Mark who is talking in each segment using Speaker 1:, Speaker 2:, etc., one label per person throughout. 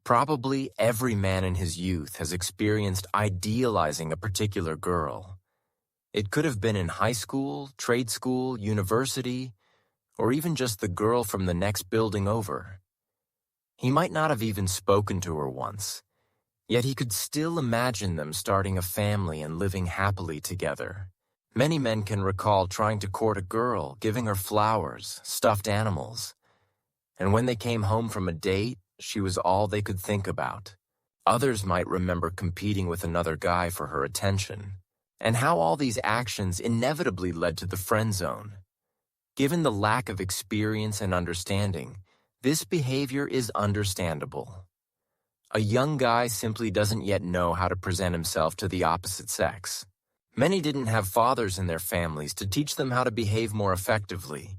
Speaker 1: Probably every man in his youth has experienced idealizing a particular girl. It could have been in high school, trade school, university, or even just the girl from the next building over. He might not have even spoken to her once, yet he could still imagine them starting a family and living happily together. Many men can recall trying to court a girl, giving her flowers, stuffed animals, and when they came home from a date, she was all they could think about. Others might remember competing with another guy for her attention, and how all these actions inevitably led to the friend zone. Given the lack of experience and understanding, this behavior is understandable. A young guy simply doesn't yet know how to present himself to the opposite sex. Many didn't have fathers in their families to teach them how to behave more effectively.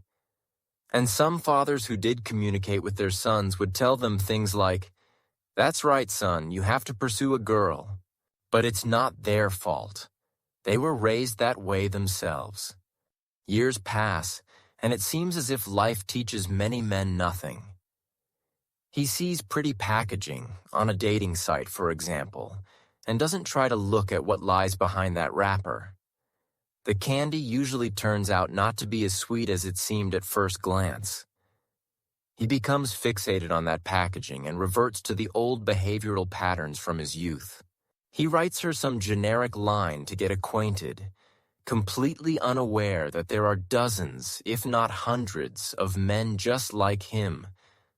Speaker 1: And some fathers who did communicate with their sons would tell them things like, "That's right, son, you have to pursue a girl." But it's not their fault. They were raised that way themselves. Years pass, and it seems as if life teaches many men nothing. He sees pretty packaging on a dating site, for example, and doesn't try to look at what lies behind that wrapper. The candy usually turns out not to be as sweet as it seemed at first glance. He becomes fixated on that packaging and reverts to the old behavioral patterns from his youth. He writes her some generic line to get acquainted, completely unaware that there are dozens, if not hundreds, of men just like him,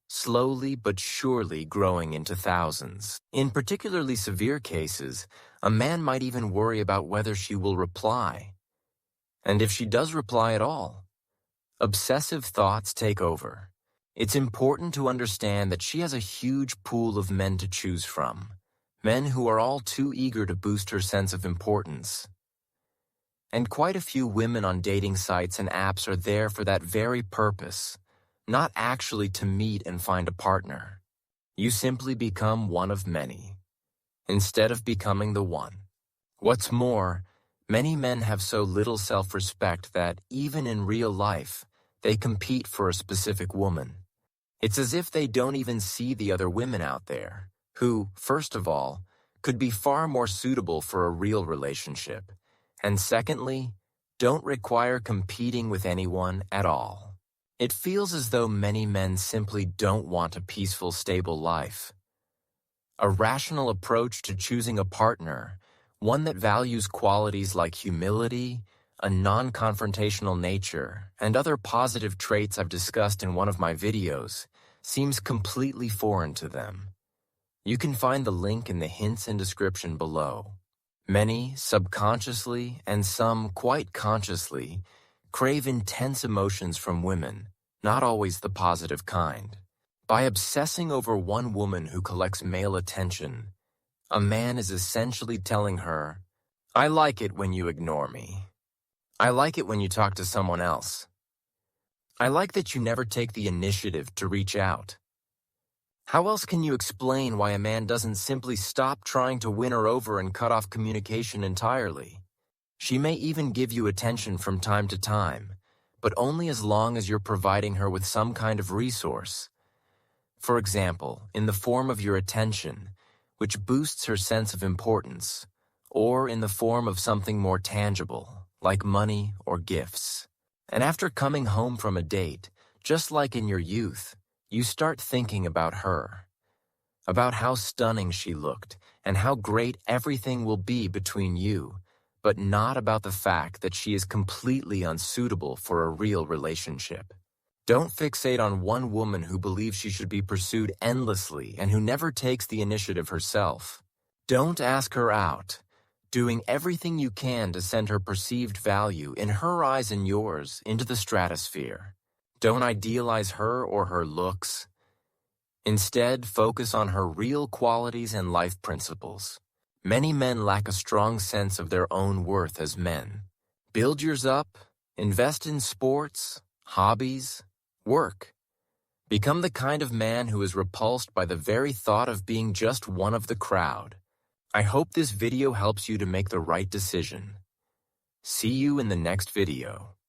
Speaker 1: slowly but surely growing into thousands. In particularly severe cases, a man might even worry about whether she will reply. And if she does reply at all, obsessive thoughts take over. It's important to understand that she has a huge pool of men to choose from, men who are all too eager to boost her sense of importance. And quite a few women on dating sites and apps are there for that very purpose, not actually to meet and find a partner. You simply become one of many, instead of becoming the one. What's more, many men have so little self-respect that, even in real life, they compete for a specific woman. It's as if they don't even see the other women out there, who, first of all, could be far more suitable for a real relationship, and secondly, don't require competing with anyone at all. It feels as though many men simply don't want a peaceful, stable life. A rational approach to choosing a partner, one that values qualities like humility, a non-confrontational nature, and other positive traits I've discussed in one of my videos, seems completely foreign to them. You can find the link in the hints and description below. Many, subconsciously, and some quite consciously, crave intense emotions from women, not always the positive kind. By obsessing over one woman who collects male attention, a man is essentially telling her, "I like it when you ignore me. I like it when you talk to someone else. I like that you never take the initiative to reach out." How else can you explain why a man doesn't simply stop trying to win her over and cut off communication entirely? She may even give you attention from time to time, but only as long as you're providing her with some kind of resource. For example, in the form of your attention, which boosts her sense of importance, or in the form of something more tangible, like money or gifts. And after coming home from a date, just like in your youth, you start thinking about her, about how stunning she looked and how great everything will be between you, but not about the fact that she is completely unsuitable for a real relationship. Don't fixate on one woman who believes she should be pursued endlessly and who never takes the initiative herself. Don't ask her out, doing everything you can to send her perceived value in her eyes and yours into the stratosphere. Don't idealize her or her looks. Instead, focus on her real qualities and life principles. Many men lack a strong sense of their own worth as men. Build yours up, invest in sports, hobbies, work. Become the kind of man who is repulsed by the very thought of being just one of the crowd. I hope this video helps you to make the right decision. See you in the next video.